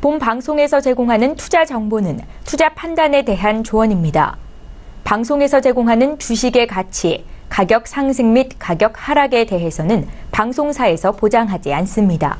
본 방송에서 제공하는 투자 정보는 투자 판단에 대한 조언입니다. 방송에서 제공하는 주식의 가치, 가격 상승 및 가격 하락에 대해서는 방송사에서 보장하지 않습니다.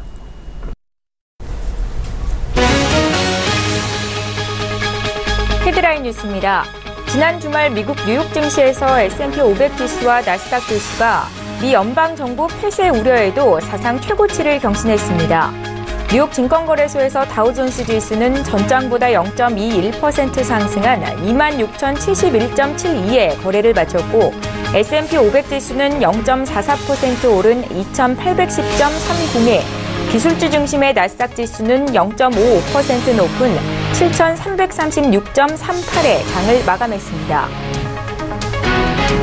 헤드라인 뉴스입니다. 지난 주말 미국 뉴욕 증시에서 S&P 500 지수와 나스닥 지수가 미 연방정부 폐쇄 우려에도 사상 최고치를 경신했습니다. 뉴욕 증권거래소에서 다우존스 지수는 전장보다 0.21% 상승한 26,071.72에 거래를 마쳤고 S&P 500 지수는 0.44% 오른 2,810.30에 기술주 중심의 나스닥 지수는 0.55% 높은 7,336.38에 장을 마감했습니다.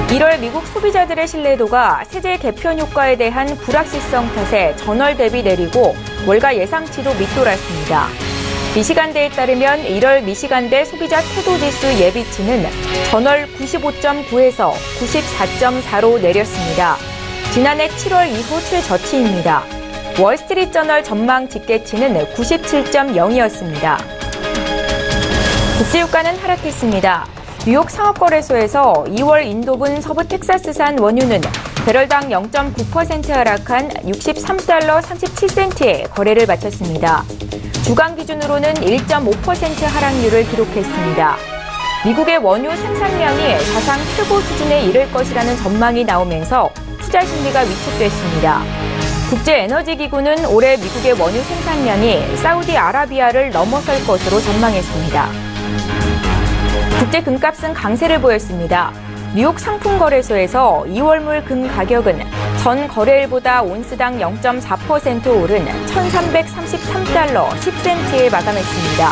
1월 미국 소비자들의 신뢰도가 세제 개편 효과에 대한 불확실성 탓에 전월 대비 내리고 월가 예상치도 밑돌았습니다. 미시간대에 따르면 1월 미시간대 소비자 태도지수 예비치는 전월 95.9에서 94.4로 내렸습니다. 지난해 7월 이후 최저치입니다. 월스트리트저널 전망 집계치는 97.0이었습니다. 국제유가는 하락했습니다. 뉴욕 상업거래소에서 2월 인도분 서부 텍사스산 원유는 배럴당 0.9% 하락한 63달러 37센트에 거래를 마쳤습니다. 주간 기준으로는 1.5% 하락률을 기록했습니다. 미국의 원유 생산량이 사상 최고 수준에 이를 것이라는 전망이 나오면서 투자 심리가 위축됐습니다. 국제에너지기구는 올해 미국의 원유 생산량이 사우디아라비아를 넘어설 것으로 전망했습니다. 국제 금값은 강세를 보였습니다. 뉴욕 상품거래소에서 2월물 금 가격은 전 거래일보다 온스당 0.4% 오른 1,333달러 10센트에 마감했습니다.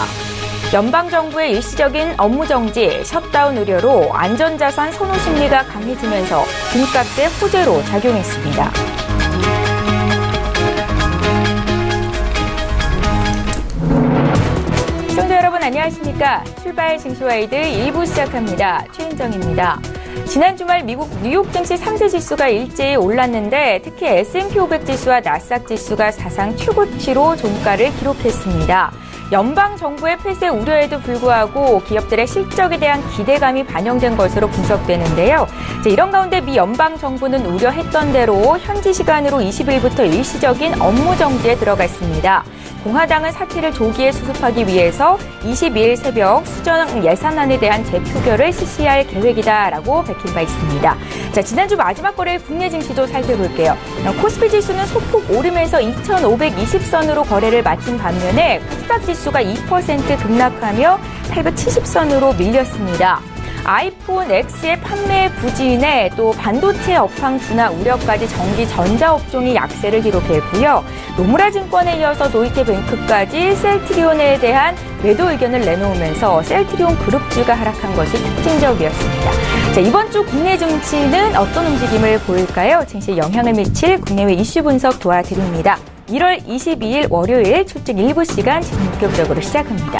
연방정부의 일시적인 업무정지, 셧다운 우려로 안전자산 선호 심리가 강해지면서 금값의 호재로 작용했습니다. 시청자 여러분 안녕하십니까? 출발 증시와이드 1부 시작합니다. 최인정입니다. 지난 주말 미국 뉴욕 증시 3대 지수가 일제히 올랐는데 특히 S&P 500 지수와 나스닥 지수가 사상 최고치로 종가를 기록했습니다. 연방정부의 폐쇄 우려에도 불구하고 기업들의 실적에 대한 기대감이 반영된 것으로 분석되는데요. 이런 가운데 미 연방정부는 우려했던 대로 현지 시간으로 20일부터 일시적인 업무정지에 들어갔습니다. 공화당은 사태를 조기에 수습하기 위해서 22일 새벽 수정 예산안에 대한 재표결을 실시할 계획이다라고 밝힌 바 있습니다. 지난주 마지막 거래 국내 증시도 살펴볼게요. 코스피 지수는 소폭 오르면서 2,520선으로 거래를 마친 반면에 코스닥 지수가 2% 급락하며 870선으로 밀렸습니다. 아이폰 X의 판매 부진에 또 반도체 업황 둔화 우려까지 전기 전자업종이 약세를 기록했고요. 노무라 증권에 이어서 도이체뱅크까지 셀트리온에 대한 매도 의견을 내놓으면서 셀트리온 그룹주가 하락한 것이 특징적이었습니다. 이번 주 국내 증시는 어떤 움직임을 보일까요? 증시에 영향을 미칠 국내외 이슈 분석 도와드립니다. 1월 22일 월요일 출첵 일부 시간 지금 본격적으로 시작합니다.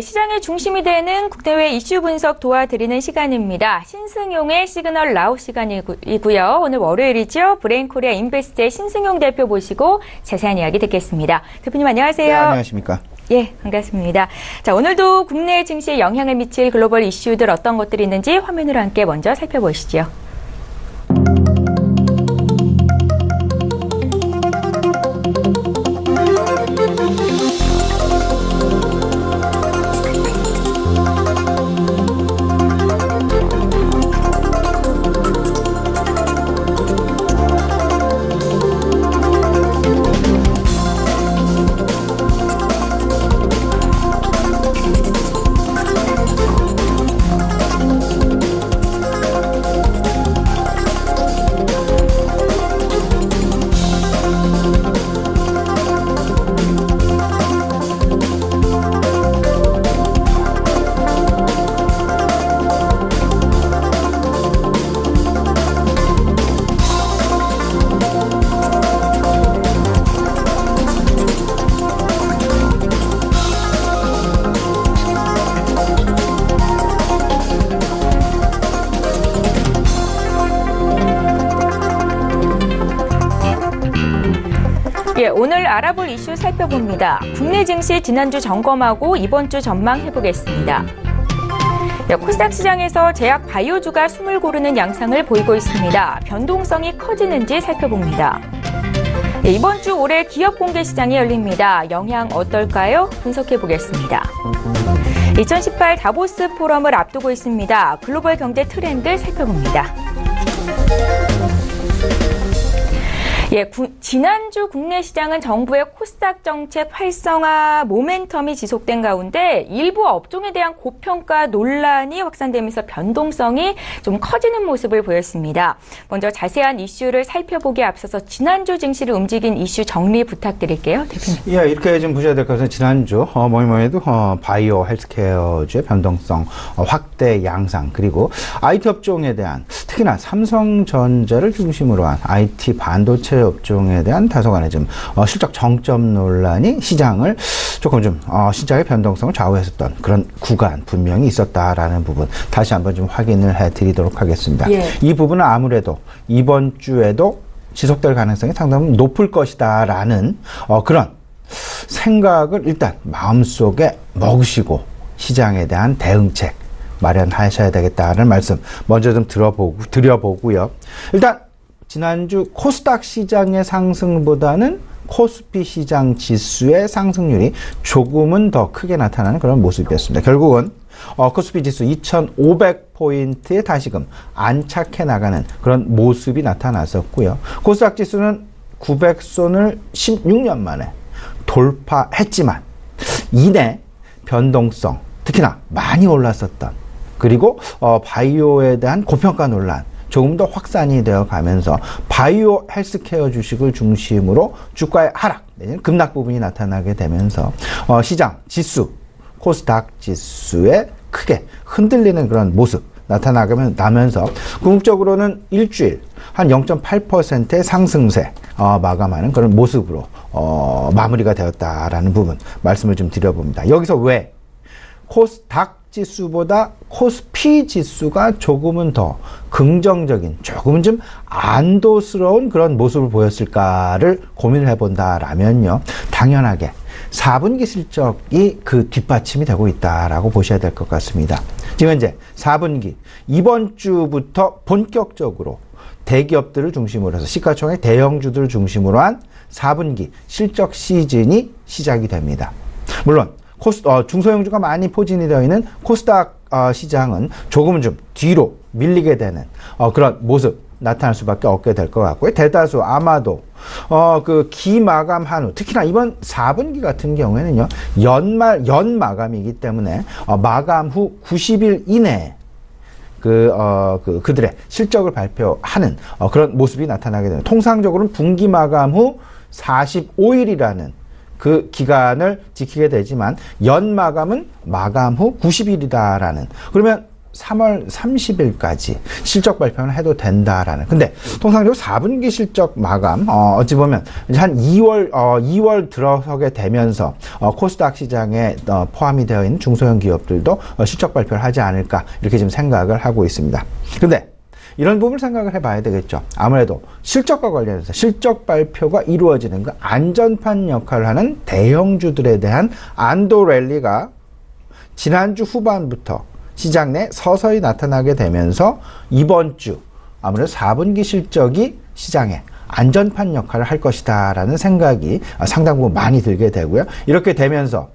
시장의 중심이 되는 국내외 이슈 분석 도와드리는 시간입니다. 신승용의 시그널 라우 시간이고요. 오늘 월요일이죠. 브레인코리아 인베스트의 신승용 대표 모시고 자세한 이야기 듣겠습니다. 대표님 안녕하세요. 네, 안녕하십니까. 예, 반갑습니다. 오늘도 국내 증시에 영향을 미칠 글로벌 이슈들 어떤 것들이 있는지 화면으로 함께 먼저 살펴보시죠. 알아볼 이슈 살펴봅니다. 국내 증시 지난주 점검하고 이번 주 전망해보겠습니다. 코스닥 시장에서 제약 바이오주가 숨을 고르는 양상을 보이고 있습니다. 변동성이 커지는지 살펴봅니다. 이번 주 올해 기업 공개 시장이 열립니다. 영향 어떨까요? 분석해보겠습니다. 2018 다보스 포럼을 앞두고 있습니다. 글로벌 경제 트렌드 살펴봅니다. 지난주 국내 시장은 정부의 코스닥 정책 활성화 모멘텀이 지속된 가운데 일부 업종에 대한 고평가 논란이 확산되면서 변동성이 좀 커지는 모습을 보였습니다. 먼저 자세한 이슈를 살펴보기에 앞서서 지난주 증시를 움직인 이슈 정리 부탁드릴게요. 대표님. 예, 이렇게 좀 보셔야 될 것은 지난주 뭐해도 바이오 헬스케어주의 변동성 확대 양상, 그리고 IT 업종에 대한, 특히나 삼성전자를 중심으로 한 IT 반도체 업종에 대한 다소간의 좀 실적 정점 논란이 시장을 조금 좀 시장의 변동성을 좌우했었던 그런 구간 분명히 있었다라는 부분 다시 한번 좀 확인을 해드리도록 하겠습니다. 예. 이 부분은 아무래도 이번 주에도 지속될 가능성이 상당히 높을 것이다라는 그런 생각을 일단 마음속에 먹으시고 시장에 대한 대응책 마련하셔야 되겠다는 말씀 먼저 좀 드려보고요. 일단 지난주 코스닥 시장의 상승보다는 코스피 시장 지수의 상승률이 조금은 더 크게 나타나는 그런 모습이었습니다. 결국은 코스피 지수 2,500포인트에 다시금 안착해 나가는 그런 모습이 나타났었고요. 코스닥 지수는 900선을 16년 만에 돌파했지만 이내 변동성, 특히나 많이 올랐었던, 그리고 바이오에 대한 고평가 논란 조금 더 확산이 되어 가면서 바이오 헬스케어 주식을 중심으로 주가의 하락 내지는 급락 부분이 나타나게 되면서 시장 지수, 코스닥 지수에 크게 흔들리는 그런 모습 나타나면서 궁극적으로는 일주일 한 0.8%의 상승세 마감하는 그런 모습으로 마무리가 되었다라는 부분 말씀을 좀 드려봅니다. 여기서 왜 코스닥 지수보다 코스피 지수가 조금은 더 긍정적인, 조금은 좀 안도스러운 그런 모습을 보였을까를 고민을 해본다라면요, 당연하게 4분기 실적이 그 뒷받침이 되고 있다라고 보셔야 될 것 같습니다. 지금 현재 4분기 이번 주부터 본격적으로 대기업들을 중심으로 해서 시가총액 대형주들을 중심으로 한 4분기 실적 시즌이 시작이 됩니다. 물론 중소형주가 많이 포진이 되어 있는 코스닥 시장은 조금은 좀 뒤로 밀리게 되는 그런 모습 나타날 수밖에 없게 될 것 같고요. 대다수 아마도 그 기마감 한후, 특히나 이번 4분기 같은 경우에는요, 연 마감이기 때문에 마감 후 90일 이내에 그들의 실적을 발표하는 그런 모습이 나타나게 됩니다. 통상적으로는 분기 마감 후 45일이라는 그 기간을 지키게 되지만 연 마감은 마감 후 90일이다라는, 그러면 3월 30일까지 실적 발표는 해도 된다라는. 근데 통상적으로 4분기 실적 마감 어찌 보면 한 2월 들어서게 되면서 코스닥 시장에 포함이 되어 있는 중소형 기업들도 실적 발표를 하지 않을까 이렇게 지금 생각을 하고 있습니다. 근데 이런 부분을 생각을 해봐야 되겠죠. 아무래도 실적과 관련해서 실적 발표가 이루어지는 그 안전판 역할을 하는 대형주들에 대한 안도 랠리가 지난주 후반부터 시장 내 서서히 나타나게 되면서 이번 주 아무래도 4분기 실적이 시장에 안전판 역할을 할 것이다 라는 생각이 상당 부분 많이 들게 되고요. 이렇게 되면서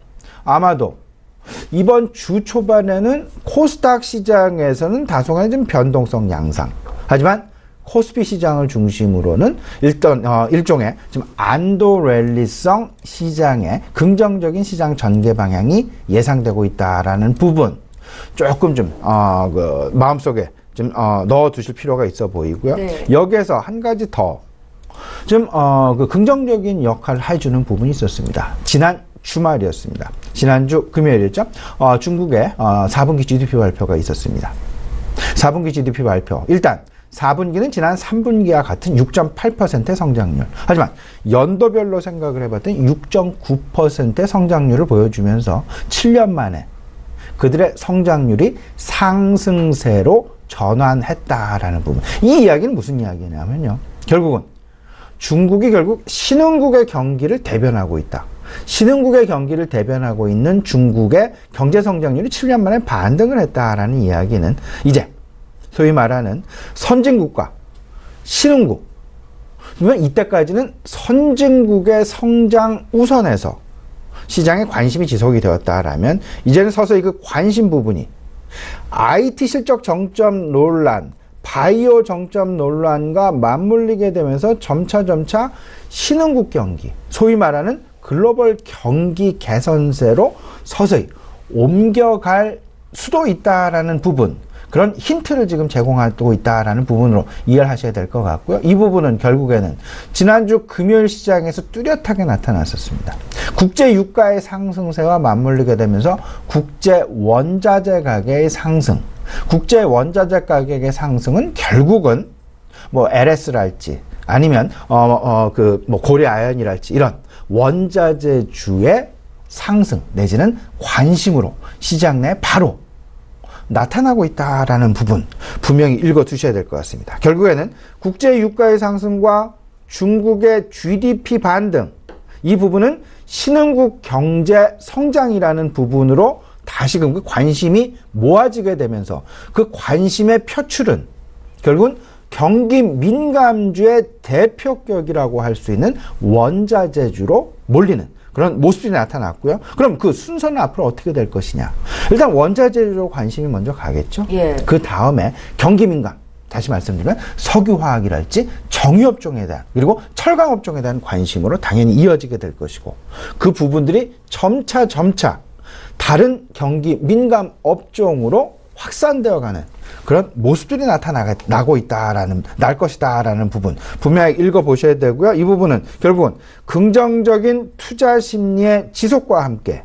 아마도 이번 주 초반에는 코스닥 시장에서는 다소간의 좀 변동성 양상, 하지만 코스피 시장을 중심으로는 일종의 좀 안도 랠리성 시장의 긍정적인 시장 전개 방향이 예상되고 있다라는 부분 조금 좀 마음속에 좀 넣어두실 필요가 있어 보이고요. 네. 여기에서 한 가지 더 좀 긍정적인 역할을 해주는 부분이 있었습니다. 지난 주말이었습니다. 지난주 금요일이었죠. 중국의 4분기 GDP 발표가 있었습니다. 4분기 GDP 발표. 일단 4분기는 지난 3분기와 같은 6.8%의 성장률. 하지만 연도별로 생각을 해봤더니 6.9%의 성장률을 보여주면서 7년 만에 그들의 성장률이 상승세로 전환했다라는 부분. 이 이야기는 무슨 이야기냐면요, 결국은 중국이 결국 신흥국의 경기를 대변하고 있다. 신흥국의 경기를 대변하고 있는 중국의 경제 성장률이 7년 만에 반등을 했다라는 이야기는 이제 소위 말하는 선진국과 신흥국, 이때까지는 선진국의 성장 우선에서 시장에 관심이 지속이 되었다라면 이제는 서서히 그 관심 부분이 IT 실적 정점 논란, 바이오 정점 논란과 맞물리게 되면서 점차 신흥국 경기, 소위 말하는 글로벌 경기 개선세로 서서히 옮겨갈 수도 있다라는 부분, 그런 힌트를 지금 제공하고 있다라는 부분으로 이해를 하셔야 될 것 같고요. 이 부분은 결국에는 지난주 금요일 시장에서 뚜렷하게 나타났었습니다. 국제 유가의 상승세와 맞물리게 되면서 국제 원자재 가격의 상승, 국제 원자재 가격의 상승은 결국은 뭐 LS랄지 아니면 고려 아연이랄지 이런 원자재주의 상승 내지는 관심으로 시장 내에 바로 나타나고 있다라는 부분 분명히 읽어두셔야 될 것 같습니다. 결국에는 국제 유가의 상승과 중국의 GDP 반등, 이 부분은 신흥국 경제 성장이라는 부분으로 다시금 그 관심이 모아지게 되면서 그 관심의 표출은 결국은 경기 민감주의 대표격이라고 할 수 있는 원자재주로 몰리는 그런 모습이 나타났고요. 그럼 그 순서는 앞으로 어떻게 될 것이냐. 일단 원자재주로 관심이 먼저 가겠죠. 예. 그 다음에 경기 민감, 다시 말씀드리면 석유화학이랄지 정유업종에 대한 그리고 철강업종에 대한 관심으로 당연히 이어지게 될 것이고 그 부분들이 점차 다른 경기 민감 업종으로 확산되어가는 그런 모습들이 날 것이다라는 부분 분명히 읽어보셔야 되고요. 이 부분은 결국은 긍정적인 투자 심리의 지속과 함께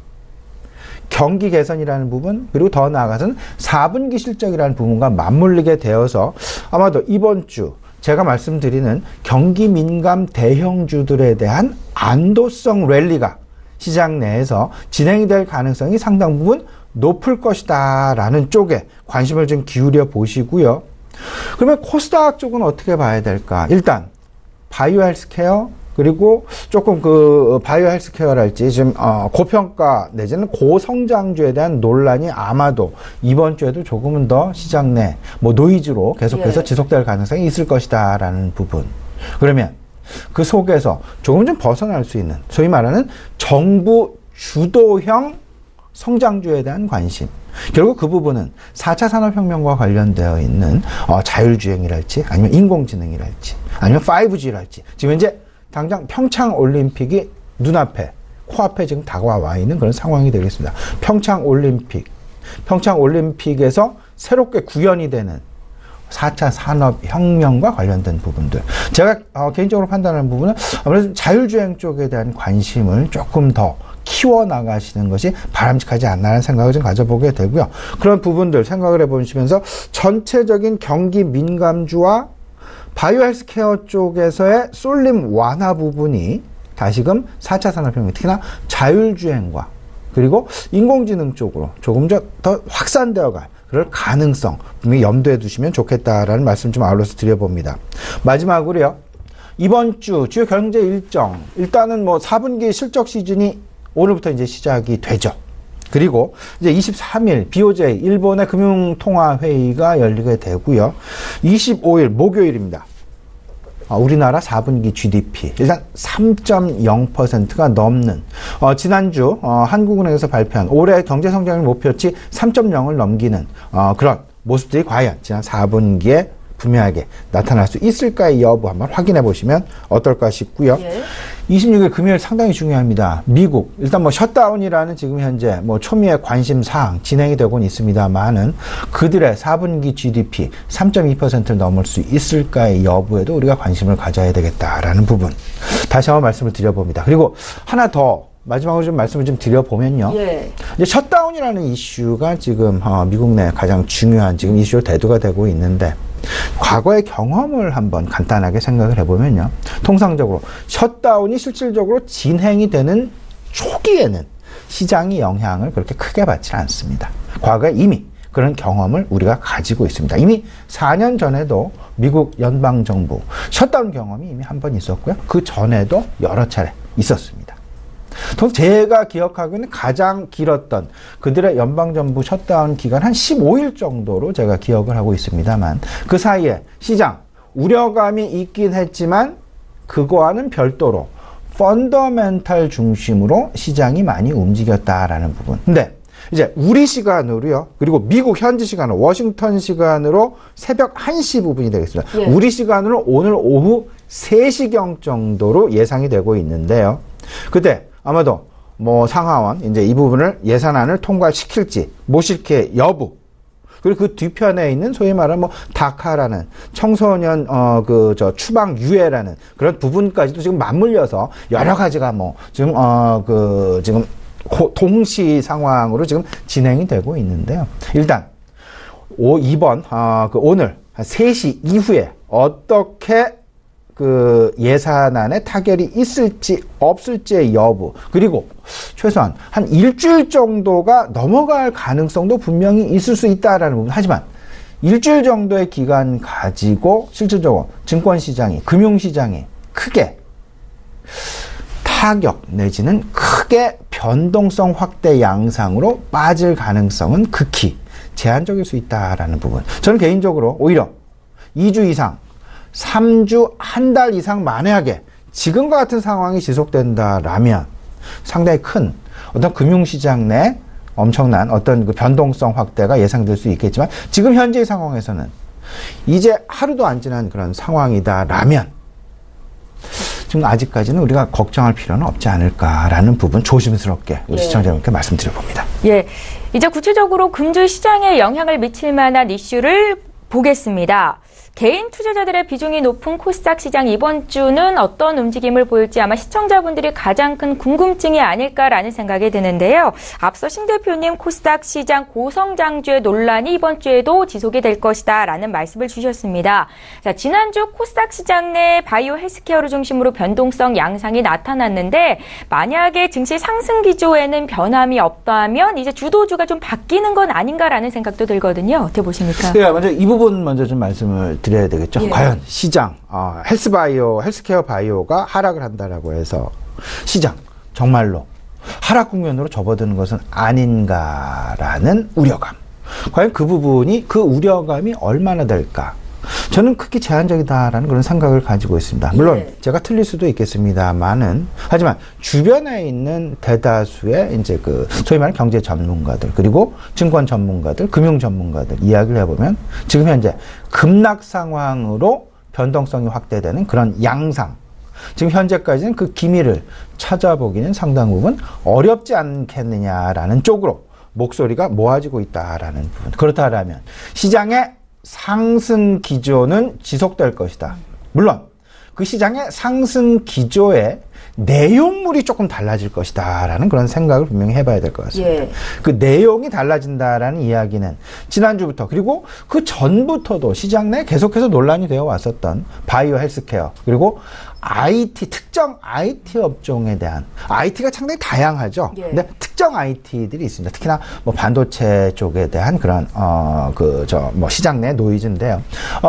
경기 개선이라는 부분 그리고 더 나아가서는 4분기 실적이라는 부분과 맞물리게 되어서 아마도 이번 주 제가 말씀드리는 경기 민감 대형주들에 대한 안도성 랠리가 시장 내에서 진행이 될 가능성이 상당 부분 높을 것이다 라는 쪽에 관심을 좀 기울여 보시고요. 그러면 코스닥 쪽은 어떻게 봐야 될까? 일단 바이오 헬스케어 그리고 조금 그 바이오 헬스케어랄지 좀 고평가 내지는 고성장주에 대한 논란이 아마도 이번 주에도 조금은 더 시장 내 노이즈로 계속해서 지속될 가능성이 있을 것이다 라는 부분. 그러면 그 속에서 조금 좀 벗어날 수 있는 소위 말하는 정부 주도형 성장주에 대한 관심. 결국 그 부분은 4차 산업혁명과 관련되어 있는 자율주행이랄지 아니면 인공지능이랄지 아니면 5G랄지 지금 이제 당장 평창올림픽이 눈앞에 코앞에 지금 다가와 있는 그런 상황이 되겠습니다. 평창올림픽에서 새롭게 구현이 되는 4차 산업혁명과 관련된 부분들. 제가 개인적으로 판단하는 부분은 아무래도 자율주행 쪽에 대한 관심을 조금 더 키워나가시는 것이 바람직하지 않나라는 생각을 좀 가져보게 되고요. 그런 부분들 생각을 해보시면서 전체적인 경기 민감주와 바이오 헬스케어 쪽에서의 쏠림 완화 부분이 다시금 4차 산업혁명, 특히나 자율주행과 그리고 인공지능 쪽으로 조금 더 확산되어갈 그럴 가능성 분명히 염두에 두시면 좋겠다라는 말씀 좀 아울러서 드려봅니다. 마지막으로요. 이번 주 주요 경제 일정, 일단은 4분기 실적 시즌이 오늘부터 이제 시작이 되죠. 그리고 이제 23일 BOJ 일본의 금융통화회의가 열리게 되고요. 25일 목요일입니다. 우리나라 4분기 GDP 일단 3.0%가 넘는 지난주 한국은행에서 발표한 올해 경제성장률 목표치 3.0을 넘기는 그런 모습들이 과연 지난 4분기에 분명하게 나타날 수 있을까의 여부 한번 확인해 보시면 어떨까 싶고요. 예. 26일 금요일 상당히 중요합니다. 미국 일단 셧다운이라는 지금 현재 초미의 관심 사항 진행이 되고는 있습니다만은 그들의 4분기 GDP 3.2%를 넘을 수 있을까의 여부에도 우리가 관심을 가져야 되겠다라는 부분 다시 한번 말씀을 드려봅니다. 그리고 하나 더 마지막으로 좀 말씀을 좀 드려보면요. 예. 이제 셧다운이라는 이슈가 지금 미국 내 가장 중요한 지금 이슈로 대두가 되고 있는데 과거의 경험을 한번 간단하게 생각을 해보면요. 통상적으로 셧다운이 실질적으로 진행이 되는 초기에는 시장이 영향을 그렇게 크게 받지 않습니다. 과거에 이미 그런 경험을 우리가 가지고 있습니다. 이미 4년 전에도 미국 연방정부 셧다운 경험이 이미 한 번 있었고요. 그 전에도 여러 차례 있었습니다. 또 제가 기억하고 있는 가장 길었던 그들의 연방정부 셧다운 기간 한 15일 정도로 제가 기억을 하고 있습니다만 그 사이에 시장 우려감이 있긴 했지만 그거와는 별도로 펀더멘탈 중심으로 시장이 많이 움직였다라는 부분. 근데 이제 우리 시간으로요. 그리고 미국 현지 시간으로 워싱턴 시간으로 새벽 1시 부분이 되겠습니다. 예. 우리 시간으로 오늘 오후 3시경 정도로 예상이 되고 있는데요. 그때 아마도 뭐 상하원 이제 이 부분을 예산안을 통과시킬지 못 시킬 여부 그리고 그 뒤편에 있는 소위 말하는 뭐 다카라는 청소년 추방 유예라는 그런 부분까지도 지금 맞물려서 여러 가지가 뭐 지금 지금 동시 상황으로 지금 진행이 되고 있는데요. 일단 이번 오늘 3시 이후에 어떻게 그 예산안에 타결이 있을지 없을지의 여부 그리고 최소한 한 일주일 정도가 넘어갈 가능성도 분명히 있을 수 있다라는 부분. 하지만 일주일 정도의 기간 가지고 실질적으로 증권시장이 금융시장이 크게 타격 내지는 크게 변동성 확대 양상으로 빠질 가능성은 극히 제한적일 수 있다라는 부분. 저는 개인적으로 오히려 2주 이상 3주, 한 달 이상 만약에 지금과 같은 상황이 지속된다라면 상당히 큰 어떤 금융시장 내 엄청난 어떤 그 변동성 확대가 예상될 수 있겠지만 지금 현재의 상황에서는 이제 하루도 안 지난 그런 상황이다라면 지금 아직까지는 우리가 걱정할 필요는 없지 않을까라는 부분 조심스럽게 우리 시청자분께 말씀드려봅니다. 예, 이제 구체적으로 금주 시장에 영향을 미칠 만한 이슈를 보겠습니다. 개인 투자자들의 비중이 높은 코스닥 시장 이번 주는 어떤 움직임을 보일지 아마 시청자분들이 가장 큰 궁금증이 아닐까라는 생각이 드는데요. 앞서 신 대표님 코스닥 시장 고성장주의 논란이 이번 주에도 지속이 될 것이다라는 말씀을 주셨습니다. 자, 지난주 코스닥 시장 내 바이오 헬스케어를 중심으로 변동성 양상이 나타났는데 만약에 증시 상승 기조에는 변함이 없다면 이제 주도주가 좀 바뀌는 건 아닌가라는 생각도 들거든요. 어떻게 보십니까? 네, 먼저 이 부분 먼저 좀 말씀을 드려야 되겠죠. 예. 과연 시장 헬스케어 바이오가 하락을 한다라고 해서 시장 정말로 하락 국면으로 접어드는 것은 아닌가라는 우려감. 과연 그 부분이 그 우려감이 얼마나 될까? 저는 크게 제한적이다라는 그런 생각을 가지고 있습니다. 물론 제가 틀릴 수도 있겠습니다만은 하지만 주변에 있는 대다수의 이제 그 소위 말하는 경제 전문가들 그리고 증권 전문가들, 금융 전문가들 이야기를 해보면 지금 현재 급락 상황으로 변동성이 확대되는 그런 양상. 지금 현재까지는 그 기미를 찾아보기는 상당 부분 어렵지 않겠느냐라는 쪽으로 목소리가 모아지고 있다라는 부분. 그렇다면 시장의 상승 기조는 지속될 것이다. 물론 그 시장의 상승 기조의 내용물이 조금 달라질 것이다 라는 그런 생각을 분명히 해봐야 될 것 같습니다. 예. 그 내용이 달라진다라는 이야기는 지난주부터 그리고 그 전부터도 시장 내 계속해서 논란이 되어 왔었던 바이오 헬스케어 그리고 IT, 특정 IT 업종에 대한 IT가 상당히 다양하죠. 예. 근데 특정 IT들이 있습니다. 특히나 뭐 반도체 쪽에 대한 그런 시장 내 노이즈인데요.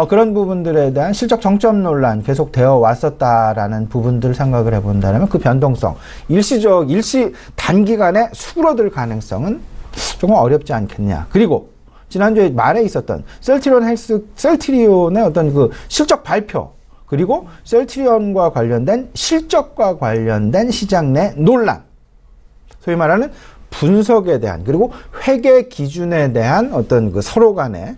그런 부분들에 대한 실적 정점 논란 계속 되어 왔었다라는 부분들을 생각을 해본다면 그 변동성 일시 단기간에 수그러들 가능성은 조금 어렵지 않겠냐. 그리고 지난주에 말에 있었던 셀트리온의 어떤 그 실적 발표 그리고 셀트리온과 관련된 실적과 관련된 시장 내 논란, 소위 말하는 분석에 대한 그리고 회계 기준에 대한 어떤 그 서로 간의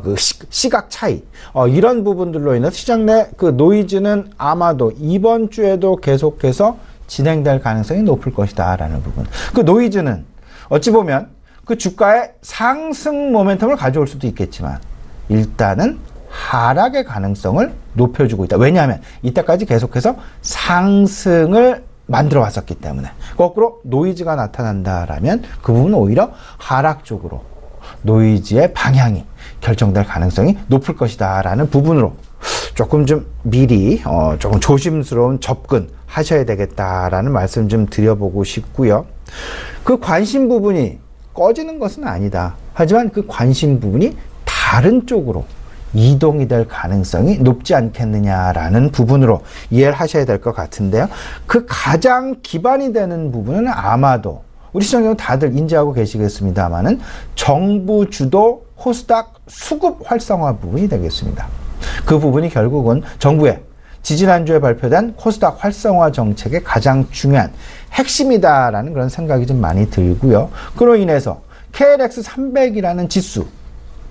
그 시각 차이 이런 부분들로 인해서 시장 내 그 노이즈는 아마도 이번 주에도 계속해서 진행될 가능성이 높을 것이다라는 부분. 그 노이즈는 어찌 보면 그 주가의 상승 모멘텀을 가져올 수도 있겠지만 일단은 하락의 가능성을 높여주고 있다. 왜냐하면 이때까지 계속해서 상승을 만들어 왔었기 때문에 거꾸로 노이즈가 나타난다라면 그 부분은 오히려 하락 쪽으로 노이즈의 방향이 결정될 가능성이 높을 것이다라는 부분으로 조금 좀 미리 조금 조심스러운 접근 하셔야 되겠다라는 말씀 좀 드려보고 싶고요. 그 관심 부분이 꺼지는 것은 아니다. 하지만 그 관심 부분이 다른 쪽으로 이동이 될 가능성이 높지 않겠느냐라는 부분으로 이해를 하셔야 될 것 같은데요. 그 가장 기반이 되는 부분은 아마도 우리 시청자 여러분 다들 인지하고 계시겠습니다만은 정부 주도 코스닥 수급 활성화 부분이 되겠습니다. 그 부분이 결국은 정부의 지지난주에 발표된 코스닥 활성화 정책의 가장 중요한 핵심이다라는 그런 생각이 좀 많이 들고요. 그로 인해서 KLX 300이라는 지수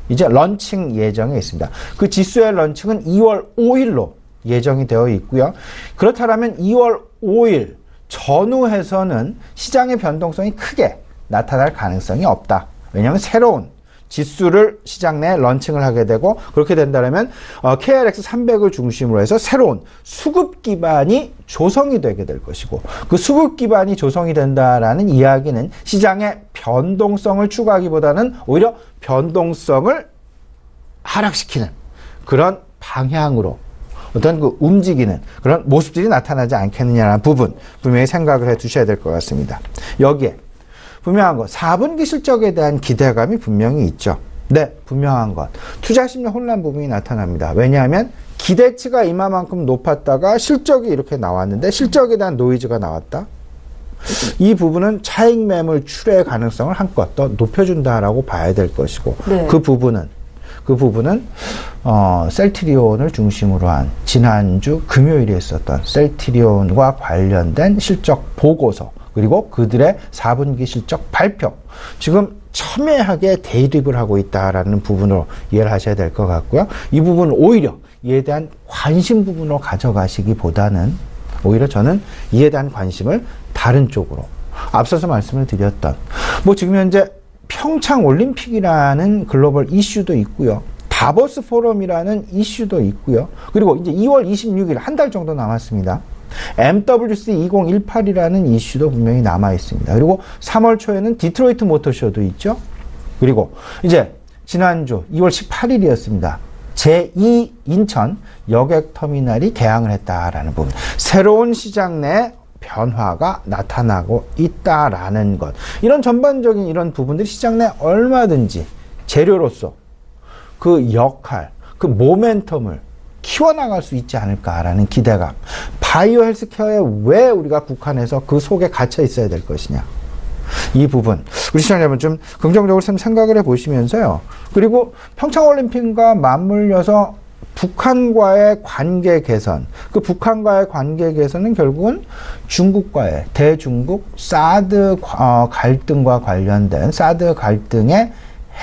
이제 런칭 예정에 있습니다. 그 지수의 런칭은 2월 5일로 예정이 되어 있고요. 그렇다면 2월 5일 전후해서는 시장의 변동성이 크게 나타날 가능성이 없다. 왜냐하면 새로운 지수를 시장 내에 런칭을 하게 되고 그렇게 된다면 KLX 300을 중심으로 해서 새로운 수급 기반이 조성이 되게 될 것이고 그 수급 기반이 조성이 된다라는 이야기는 시장의 변동성을 추구하기보다는 오히려 변동성을 하락시키는 그런 방향으로 어떤 그 움직이는 그런 모습들이 나타나지 않겠느냐라는 부분 분명히 생각을 해 두셔야 될 것 같습니다. 여기에 분명한 것, 4분기 실적에 대한 기대감이 분명히 있죠. 네, 분명한 것. 투자 심리 혼란 부분이 나타납니다. 왜냐하면 기대치가 이만큼 높았다가 실적이 이렇게 나왔는데 실적에 대한 노이즈가 나왔다. 이 부분은 차익 매물 출회 가능성을 한껏 더 높여준다라고 봐야 될 것이고 네. 그 부분은 셀트리온을 중심으로 한 지난주 금요일에 있었던 셀트리온과 관련된 실적 보고서 그리고 그들의 4분기 실적 발표 지금 첨예하게 대립을 하고 있다라는 부분으로 이해를 하셔야 될 것 같고요. 이 부분은 오히려 이에 대한 관심 부분으로 가져가시기보다는 오히려 저는 이에 대한 관심을 다른 쪽으로 앞서서 말씀을 드렸던 지금 현재 평창 올림픽이라는 글로벌 이슈도 있고요. 다보스 포럼이라는 이슈도 있고요. 그리고 이제 2월 26일 한 달 정도 남았습니다. MWC 2018이라는 이슈도 분명히 남아 있습니다. 그리고 3월 초에는 디트로이트 모터쇼도 있죠. 그리고 이제 지난주 2월 18일이었습니다. 제2 인천 여객터미널이 개항을 했다라는 부분. 새로운 시장 내 변화가 나타나고 있다라는 것. 이런 전반적인 이런 부분들이 시장 내 얼마든지 재료로서 그 역할, 그 모멘텀을 키워나갈 수 있지 않을까라는 기대감. 바이오 헬스케어에 왜 우리가 국한해서 그 속에 갇혀 있어야 될 것이냐. 이 부분 우리 시청자 여러분 좀 긍정적으로 생각을 해보시면서요. 그리고 평창올림픽과 맞물려서 북한과의 관계 개선, 그 북한과의 관계 개선은 결국은 중국과의 대중국 사드 갈등과 관련된 사드 갈등의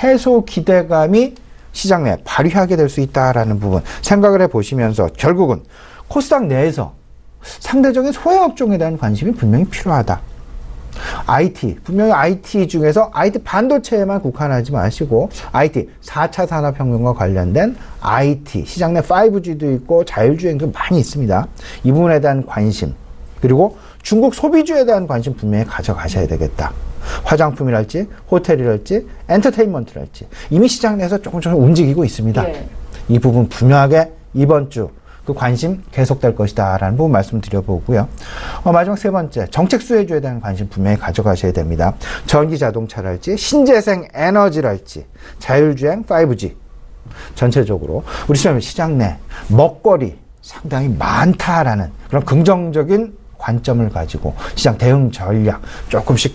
해소 기대감이 시장 내에 발휘하게 될 수 있다라는 부분 생각을 해보시면서 결국은 코스닥 내에서 상대적인 소형업종에 대한 관심이 분명히 필요하다. IT, 분명히 IT 중에서 IT 반도체에만 국한하지 마시고 IT 4차 산업혁명과 관련된 IT, 시장 내 5G도 있고 자율주행도 많이 있습니다. 이 부분에 대한 관심, 그리고 중국 소비주에 대한 관심 분명히 가져가셔야 되겠다. 화장품이랄지 호텔이랄지 엔터테인먼트랄지 이미 시장 내에서 조금 움직이고 있습니다. 네. 이 부분 분명하게 이번 주 그 관심 계속될 것이다 라는 부분 말씀드려보고요. 마지막 세 번째, 정책 수혜주에 대한 관심 분명히 가져가셔야 됩니다. 전기 자동차랄지 신재생 에너지랄지 자율주행 5G 전체적으로 우리 시장 내 먹거리 상당히 많다라는 그런 긍정적인 관점을 가지고 시장 대응 전략 조금씩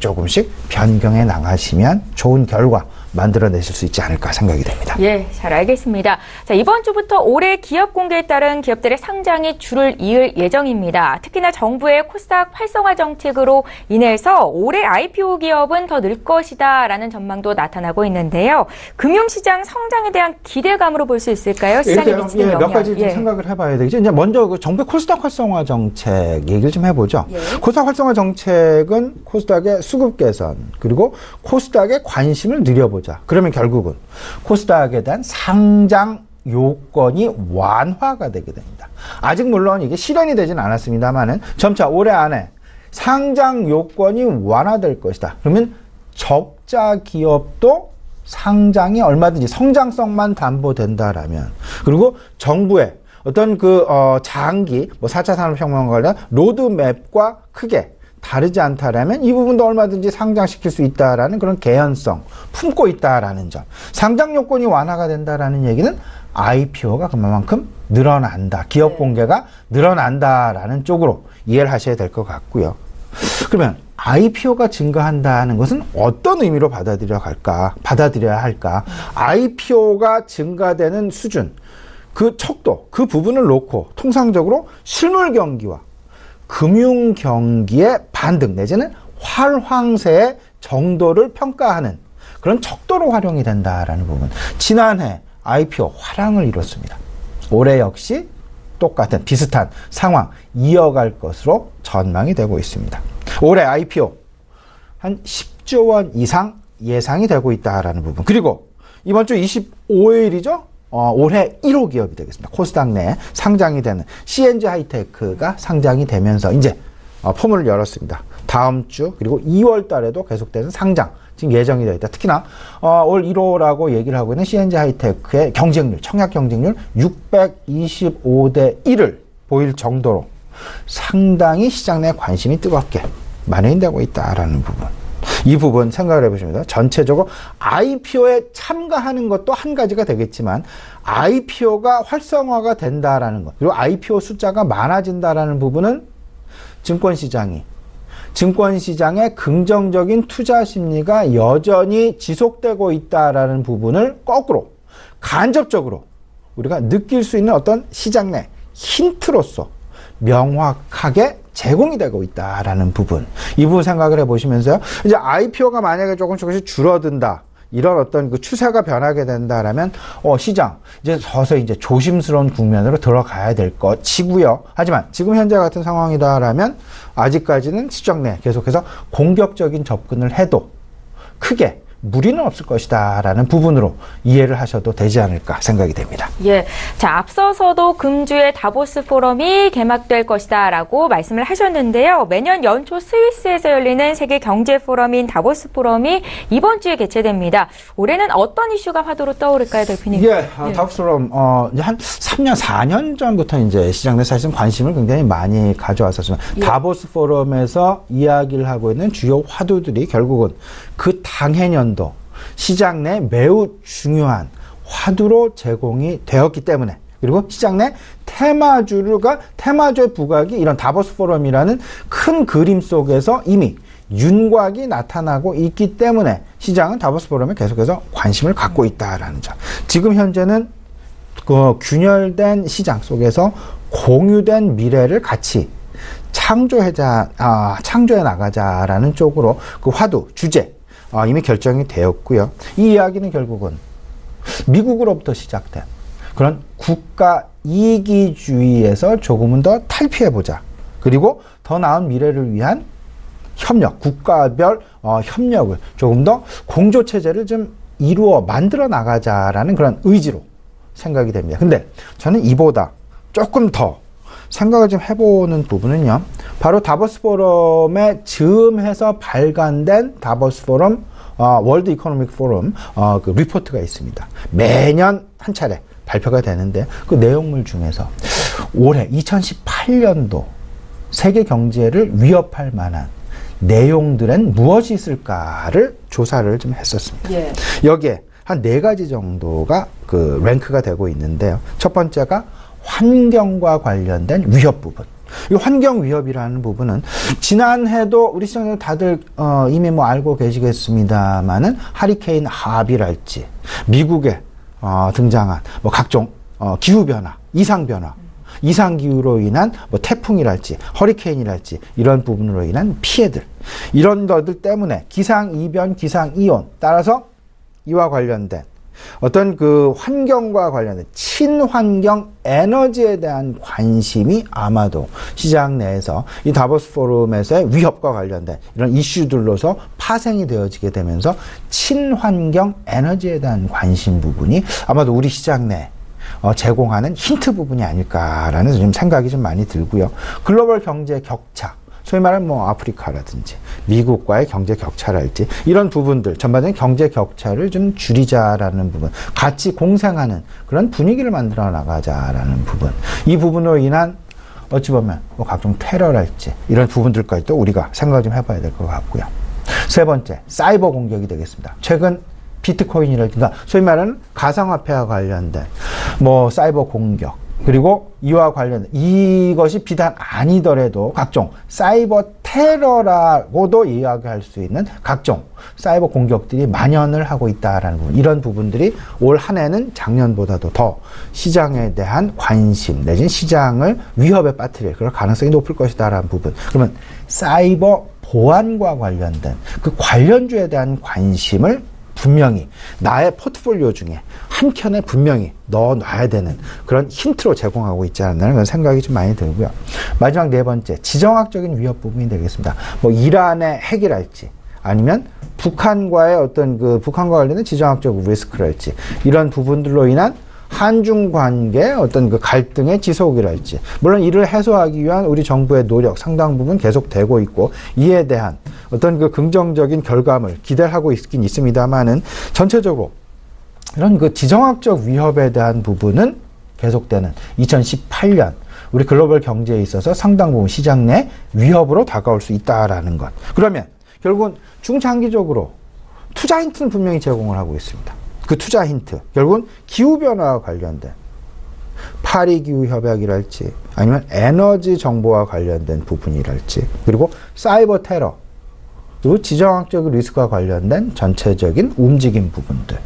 변경해 나가시면 좋은 결과 만들어내실 수 있지 않을까 생각이 됩니다. 예, 잘 알겠습니다. 자, 이번 주부터 올해 기업 공개에 따른 기업들의 상장이 줄을 이을 예정입니다. 특히나 정부의 코스닥 활성화 정책으로 인해서 올해 IPO 기업은 더 늘 것이다라는 전망도 나타나고 있는데요. 금융시장 성장에 대한 기대감으로 볼 수 있을까요? 시장에 미치는 영향. 몇 가지 좀 생각을 해봐야 되겠죠. 이제 먼저 그 정부의 코스닥 활성화 정책 얘기를 좀 해보죠. 예. 코스닥 활성화 정책은 코스닥의 수급 개선 그리고 코스닥의 관심을 늘려보자. 그러면 결국은 코스닥에 대한 상장 요건이 완화가 되게 됩니다. 아직 물론 이게 실현이 되진 않았습니다만은 점차 올해 안에 상장 요건이 완화될 것이다. 그러면 적자 기업도 상장이 얼마든지 성장성만 담보된다라면 그리고 정부의 어떤 장기 4차 산업혁명과 관련 로드맵과 크게 다르지 않다라면 이 부분도 얼마든지 상장시킬 수 있다라는 그런 개연성 품고 있다라는 점. 상장 요건이 완화가 된다라는 얘기는 IPO가 그만큼 늘어난다. 기업 공개가 늘어난다라는 쪽으로 이해를 하셔야 될 것 같고요. 그러면 IPO가 증가한다는 것은 어떤 의미로 받아들여야 할까? IPO가 증가되는 수준, 그 척도, 그 부분을 놓고 통상적으로 실물 경기와 금융 경기의 반등 내지는 활황세의 정도를 평가하는 그런 척도로 활용이 된다라는 부분. 지난해 IPO 화랑을 이뤘습니다. 올해 역시 똑같은 비슷한 상황 이어갈 것으로 전망이 되고 있습니다. 올해 IPO 한 10조 원 이상 예상이 되고 있다라는 부분. 그리고 이번 주 25일이죠. 올해 1호 기업이 되겠습니다. 코스닥 내에 상장이 되는 CNG 하이테크가 상장이 되면서 이제 포문을 열었습니다. 다음 주 그리고 2월 달에도 계속되는 상장 지금 예정이 되어 있다. 특히나 올 1호라고 얘기를 하고 있는 CNG 하이테크의 경쟁률, 청약 경쟁률 625대 1을 보일 정도로 상당히 시장 내 관심이 뜨겁게 마련되고 있다라는 부분. 이 부분 생각을 해보십니다. 전체적으로 IPO에 참가하는 것도 한 가지가 되겠지만 IPO가 활성화가 된다라는 것, 그리고 IPO 숫자가 많아진다라는 부분은 증권시장의 긍정적인 투자 심리가 여전히 지속되고 있다라는 부분을 거꾸로 간접적으로 우리가 느낄 수 있는 어떤 시장 내 힌트로서 명확하게 제공이 되고 있다라는 부분. 이 부분 생각을 해보시면서요. 이제 IPO가 만약에 조금씩 줄어든다. 이런 어떤 그 추세가 변하게 된다라면, 시장, 이제 서서히 이제 조심스러운 국면으로 들어가야 될 것이고요. 하지만 지금 현재 같은 상황이다라면 아직까지는 시장 내 계속해서 공격적인 접근을 해도 크게 무리는 없을 것이다 라는 부분으로 이해를 하셔도 되지 않을까 생각이 됩니다. 예. 자, 앞서서도 금주에 다보스 포럼이 개막될 것이다 라고 말씀을 하셨는데요. 매년 연초 스위스에서 열리는 세계 경제 포럼인 다보스 포럼이 이번 주에 개최됩니다. 올해는 어떤 이슈가 화두로 떠오를까요, 대표님? 예, 다보스 포럼, 이제 한 3년, 4년 전부터 이제 시장 내 사실은 관심을 굉장히 많이 가져왔었지만, 다보스 포럼에서 이야기를 하고 있는 주요 화두들이 결국은 그 당해년도 시장 내 매우 중요한 화두로 제공이 되었기 때문에, 그리고 시장 내 테마주의 부각이 이런 다보스 포럼이라는 큰 그림 속에서 이미 윤곽이 나타나고 있기 때문에 시장은 다보스 포럼에 계속해서 관심을 갖고 있다라는 점. 지금 현재는 그 균열된 시장 속에서 공유된 미래를 같이 창조해 나가자라는 쪽으로 그 화두, 주제, 이미 결정이 되었고요. 이 이야기는 결국은 미국으로부터 시작된 그런 국가 이기주의에서 조금은 더 탈피해보자. 그리고 더 나은 미래를 위한 협력, 국가별 협력을 조금 더 공조체제를 좀 만들어 나가자라는 그런 의지로 생각이 됩니다. 근데 저는 이보다 조금 더 생각을 좀 해보는 부분은요. 바로 다보스 포럼에 즈음해서 발간된 다보스 포럼 월드 이코노믹 포럼 그 리포트가 있습니다. 매년 한 차례 발표가 되는데 그 내용물 중에서 올해 2018년도 세계 경제를 위협할 만한 내용들은 무엇이 있을까를 조사를 좀 했었습니다. 예. 여기에 한 4가지 정도가 그 랭크가 되고 있는데요. 첫 번째가 환경과 관련된 위협 부분. 이 환경 위협이라는 부분은 지난해도 우리 시청자들 다들 이미 알고 계시겠습니다만은 하리케인 하비랄지 미국에 등장한 각종 기후 변화, 이상 변화, 이상 기후로 인한 태풍이랄지 허리케인이랄지 이런 부분으로 인한 피해들, 이런 것들 때문에 기상 이변, 기상 이온, 따라서 이와 관련된 어떤 그 환경과 관련된 친환경 에너지에 대한 관심이 아마도 시장 내에서 이 다보스 포럼에서의 위협과 관련된 이런 이슈들로서 파생이 되어지게 되면서 친환경 에너지에 대한 관심 부분이 아마도 우리 시장 내 제공하는 힌트 부분이 아닐까라는 좀 생각이 좀 많이 들고요. 글로벌 경제 격차, 소위 말하는 아프리카라든지 미국과의 경제 격차랄지 이런 부분들 전반적인 경제 격차를 좀 줄이자라는 부분, 같이 공생하는 그런 분위기를 만들어 나가자라는 부분, 이 부분으로 인한 어찌 보면 뭐 각종 테러랄지 이런 부분들까지도 우리가 생각을 좀 해봐야 될 것 같고요. 세 번째, 사이버 공격이 되겠습니다. 최근 비트코인이라든가 소위 말하는 가상화폐와 관련된 뭐 사이버 공격, 그리고 이와 관련된 이것이 비단 아니더라도 각종 사이버 테러라고도 이야기할 수 있는 각종 사이버 공격들이 만연을 하고 있다라는 부분, 이런 부분들이 올 한 해는 작년보다도 더 시장에 대한 관심 내지는 시장을 위협에 빠뜨릴 그런 가능성이 높을 것이다라는 부분. 그러면 사이버 보안과 관련된 그 관련주에 대한 관심을 분명히 나의 포트폴리오 중에 한 켠에 분명히 넣어놔야 되는 그런 힌트로 제공하고 있지 않나는 그런 생각이 좀 많이 들고요. 마지막 네 번째, 지정학적인 위협 부분이 되겠습니다. 뭐 이란의 핵이랄지 아니면 북한과의 어떤 그 북한과 관련된 지정학적 리스크랄지 이런 부분들로 인한 한중 관계 어떤 그 갈등의 지속이랄지, 물론 이를 해소하기 위한 우리 정부의 노력 상당 부분 계속되고 있고 이에 대한 어떤 그 긍정적인 결과물 기대를 하고 있긴 있습니다만은 전체적으로 이런 그 지정학적 위협에 대한 부분은 계속되는 2018년 우리 글로벌 경제에 있어서 상당 부분 시장 내 위협으로 다가올 수 있다라는 것. 그러면 결국은 중장기적으로 투자 힌트는 분명히 제공을 하고 있습니다. 그 투자 힌트, 결국은 기후변화와 관련된 파리기후협약이랄지 아니면 에너지 정보와 관련된 부분이랄지 그리고 사이버 테러 그리고 지정학적 리스크와 관련된 전체적인 움직임 부분들,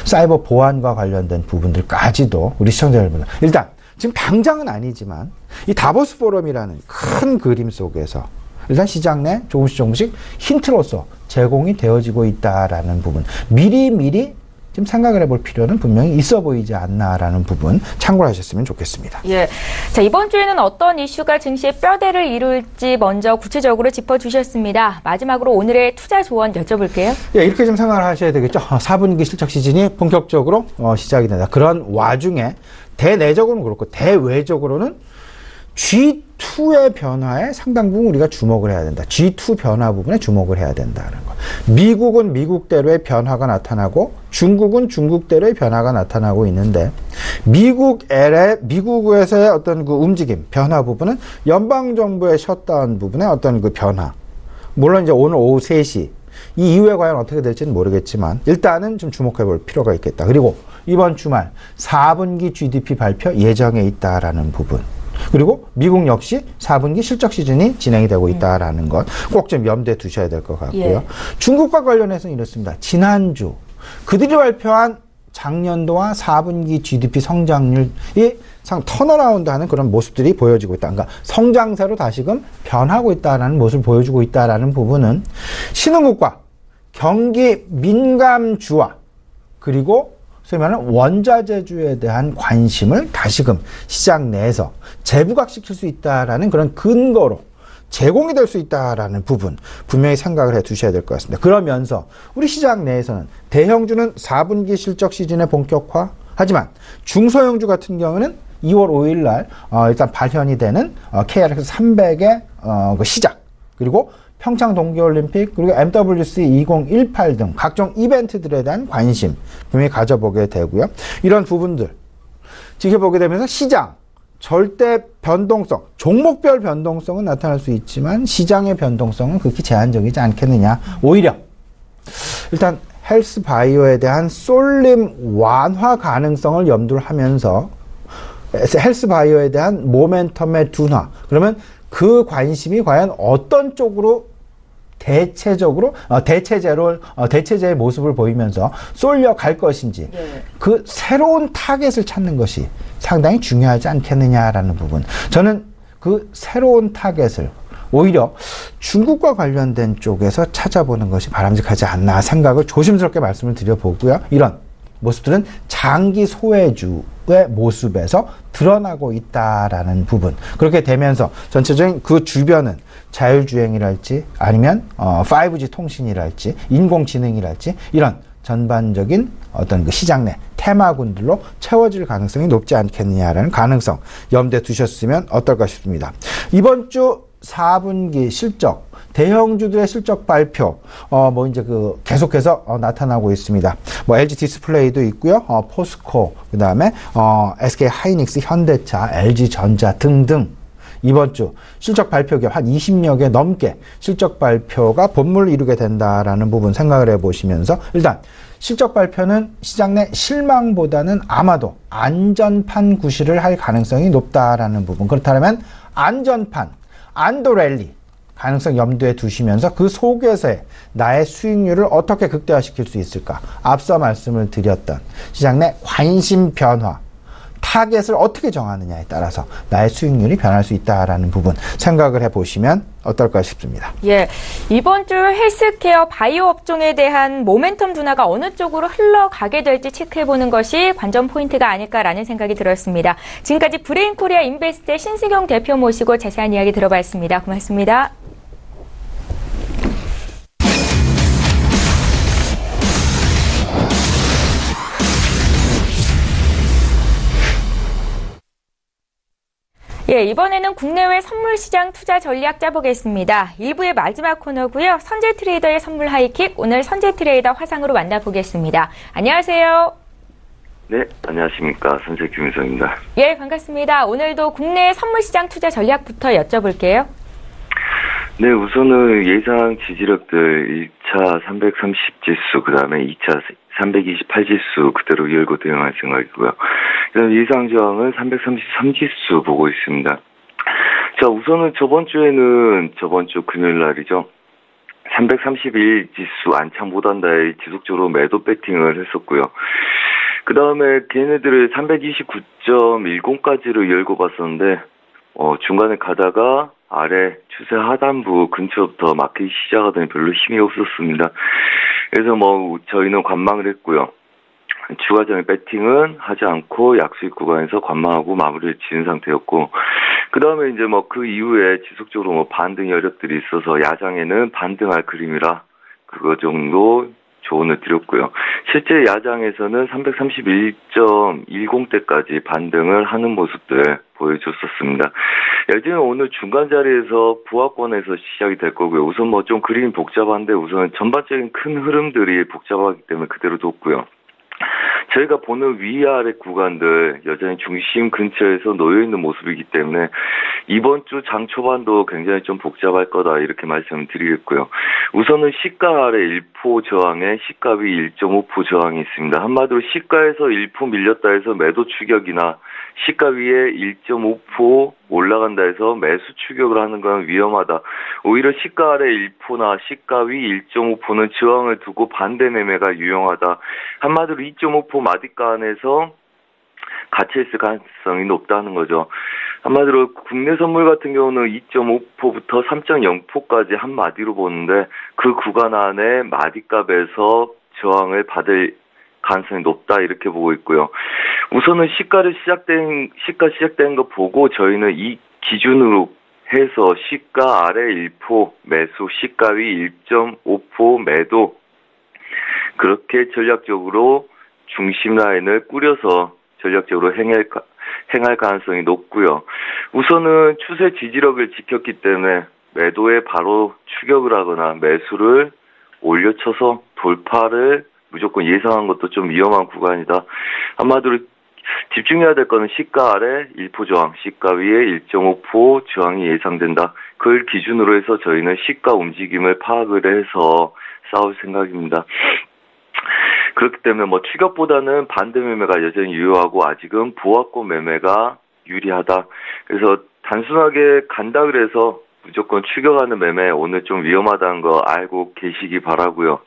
사이버 보안과 관련된 부분들까지도 우리 시청자 여러분, 일단 지금 당장은 아니지만 이 다보스 포럼이라는 큰 그림 속에서 일단 시장 내 조금씩 힌트로서 제공이 되어지고 있다라는 부분, 미리 좀 생각을 해볼 필요는 분명히 있어 보이지 않나라는 부분 참고를 하셨으면 좋겠습니다. 예. 자, 이번 주에는 어떤 이슈가 증시의 뼈대를 이룰지 먼저 구체적으로 짚어주셨습니다. 마지막으로 오늘의 투자 조언 여쭤볼게요. 예, 이렇게 좀 생각을 하셔야 되겠죠. 4분기 실적 시즌이 본격적으로 시작이 된다. 그런 와중에 대내적으로는 그렇고 대외적으로는 G2의 변화에 상당 부분 우리가 주목을 해야 된다. G2 변화 부분에 주목을 해야 된다는 것. 미국은 미국대로의 변화가 나타나고 중국은 중국대로의 변화가 나타나고 있는데 미국에서의 어떤 그 움직임, 변화 부분은 연방정부의 셧다운 부분의 어떤 그 변화. 물론 이제 오늘 오후 3시 이 이후에 과연 어떻게 될지는 모르겠지만 일단은 좀 주목해 볼 필요가 있겠다. 그리고 이번 주말 4분기 GDP 발표 예정에 있다라는 부분. 그리고 미국 역시 4분기 실적 시즌이 진행이 되고 있다라는 것 꼭 좀 염두에 두셔야 될 것 같고요. 예. 중국과 관련해서는 이렇습니다. 지난주 그들이 발표한 작년도와 4분기 GDP 성장률이 턴어라운드하는 그런 모습들이 보여지고 있다. 그러니까 성장세로 다시금 변하고 있다라는 모습을 보여주고 있다라는 부분은 신흥국과 경기 민감주와 그리고 소위 말하는 원자재주에 대한 관심을 다시금 시장 내에서 재부각시킬 수 있다라는 그런 근거로 제공이 될 수 있다라는 부분 분명히 생각을 해 두셔야 될 것 같습니다. 그러면서 우리 시장 내에서는 대형주는 4분기 실적 시즌의 본격화, 하지만 중소형주 같은 경우는 2월 5일 날 일단 발현이 되는 KRX 300의 그 시작, 그리고 평창 동계올림픽, 그리고 MWC 2018 등 각종 이벤트들에 대한 관심 분명히 가져보게 되고요. 이런 부분들 지켜보게 되면서 시장 절대 변동성, 종목별 변동성은 나타날 수 있지만 시장의 변동성은 그렇게 제한적이지 않겠느냐. 오히려 일단 헬스 바이오에 대한 쏠림 완화 가능성을 염두를 하면서 헬스 바이오에 대한 모멘텀의 둔화, 그러면 그 관심이 과연 어떤 쪽으로 대체제의 모습을 보이면서 쏠려 갈 것인지, 그 새로운 타겟을 찾는 것이 상당히 중요하지 않겠느냐라는 부분. 저는 그 새로운 타겟을 오히려 중국과 관련된 쪽에서 찾아보는 것이 바람직하지 않나 생각을 조심스럽게 말씀을 드려보고요. 이런 모습들은 장기 소외주의 모습에서 드러나고 있다라는 부분. 그렇게 되면서 전체적인 그 주변은 자율주행이랄지 아니면 5G 통신이랄지 인공지능이랄지 이런 전반적인 어떤 그 시장 내 테마군들로 채워질 가능성이 높지 않겠느냐라는 가능성 염두에 두셨으면 어떨까 싶습니다. 이번 주 4분기 실적, 대형주들의 실적 발표, 이제 계속해서 나타나고 있습니다. LG 디스플레이도 있고요. 포스코, 그 다음에 SK 하이닉스, 현대차, LG 전자 등등. 이번 주 실적 발표 기업 한 20여 개 넘게 실적 발표가 본물을 이루게 된다라는 부분 생각을 해보시면서 일단 실적 발표는 시장 내 실망보다는 아마도 안전판 구실을 할 가능성이 높다라는 부분. 그렇다면 안전판, 안도랠리 가능성 염두에 두시면서 그 속에서의 나의 수익률을 어떻게 극대화시킬 수 있을까? 앞서 말씀을 드렸던 시장 내 관심 변화, 타겟을 어떻게 정하느냐에 따라서 나의 수익률이 변할 수 있다라는 부분 생각을 해보시면 어떨까 싶습니다. 예, 이번 주 헬스케어 바이오 업종에 대한 모멘텀 둔화가 어느 쪽으로 흘러가게 될지 체크해보는 것이 관전 포인트가 아닐까라는 생각이 들었습니다. 지금까지 브레인코리아 인베스트의 신승용 대표 모시고 자세한 이야기 들어봤습니다. 고맙습니다. 예, 이번에는 국내외 선물시장 투자 전략 짜보겠습니다. 1부의 마지막 코너고요. 선재 트레이더의 선물 하이킥, 오늘 선재 트레이더 화상으로 만나보겠습니다. 안녕하세요. 네, 안녕하십니까. 선재 김유성입니다. 예, 반갑습니다. 오늘도 국내 선물시장 투자 전략부터 여쭤볼게요. 네, 우선은 예상 지지력들 1차 330지수, 그 다음에 2차 328지수 그대로 열고 대응할 생각이고요. 그다음 예상 저항은 333지수 보고 있습니다. 자, 우선은 저번 주 금요일 날이죠. 331지수 안착 못한다에 지속적으로 매도 배팅을 했었고요. 그 다음에 걔네들을 329.10까지를 열고 봤었는데, 중간에 가다가 아래 추세 하단부 근처부터 마켓이 시작하더니 별로 힘이 없었습니다. 그래서 저희는 관망을 했고요. 추가적인 배팅은 하지 않고 약수익 구간에서 관망하고 마무리를 지은 상태였고, 그 다음에 이제 그 이후에 지속적으로 반등 여력들이 있어서 야장에는 반등할 그림이라 그거 정도 조언을 드렸고요. 실제 야장에서는 331.10대까지 반등을 하는 모습들 보여줬었습니다. 여전히 오늘 중간 자리에서 부하권에서 시작이 될 거고요. 우선 좀 그림이 복잡한데 우선 전반적인 큰 흐름들이 복잡하기 때문에 그대로 뒀고요. 저희가 보는 위아래 구간들 여전히 중심 근처에서 놓여있는 모습이기 때문에 이번 주 장 초반도 굉장히 좀 복잡할 거다 이렇게 말씀을 드리겠고요. 우선은 시가 아래 1포 저항에 시가 위 1.5포 저항이 있습니다. 한마디로 시가에서 1포 밀렸다 해서 매도 추격이나 시가 위에 1.5포 올라간다 해서 매수 추격을 하는 건 위험하다. 오히려 시가 아래 1포나 시가 위 1.5포는 저항을 두고 반대 매매가 유용하다. 한마디로 2.5포 마디가 안에서 갇혀 있을 가능성이 높다는 거죠. 한마디로 국내 선물 같은 경우는 2.5포부터 3.0포까지 한 마디로 보는데 그 구간 안에 마디값에서 저항을 받을 가능성이 높다 이렇게 보고 있고요. 우선은 시가 시작된 거 보고 저희는 이 기준으로 해서 시가 아래 1포 매수, 시가 위 1.5포 매도 그렇게 전략적으로 중심 라인을 꾸려서 전략적으로 행할 가능성이 높고요. 우선은 추세 지지력을 지켰기 때문에 매도에 바로 추격을 하거나 매수를 올려쳐서 돌파를 무조건 예상한 것도 좀 위험한 구간이다. 한마디로 집중해야 될 거는 시가 아래 1포 저항, 시가 위에 1.5포 저항이 예상된다. 그걸 기준으로 해서 저희는 시가 움직임을 파악을 해서 싸울 생각입니다. 그렇기 때문에 추격보다는 반대 매매가 여전히 유효하고 아직은 보합권 매매가 유리하다. 그래서 단순하게 간다 그래서 무조건 추격하는 매매 오늘 좀 위험하다는 거 알고 계시기 바라고요.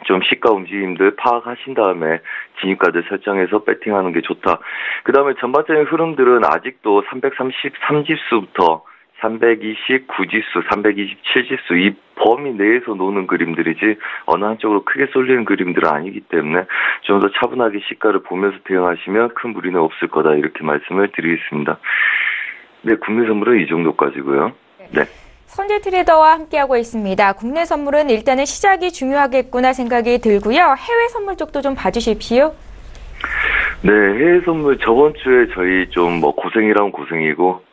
좀 시가 움직임들 파악하신 다음에 진입가들 설정해서 배팅하는 게 좋다. 그 다음에 전반적인 흐름들은 아직도 333지수부터 329지수, 327지수 이 범위 내에서 노는 그림들이지 어느 한쪽으로 크게 쏠리는 그림들은 아니기 때문에 좀 더 차분하게 시가를 보면서 대응하시면 큰 무리는 없을 거다 이렇게 말씀을 드리겠습니다. 네, 국내 선물은 이 정도까지고요. 네. 선재 트레이더와 함께하고 있습니다. 국내 선물은 일단은 시작이 중요하겠구나 생각이 들고요. 해외 선물 쪽도 좀 봐주십시오. 네, 해외 선물 저번 주에 저희 좀 고생이라면 고생이고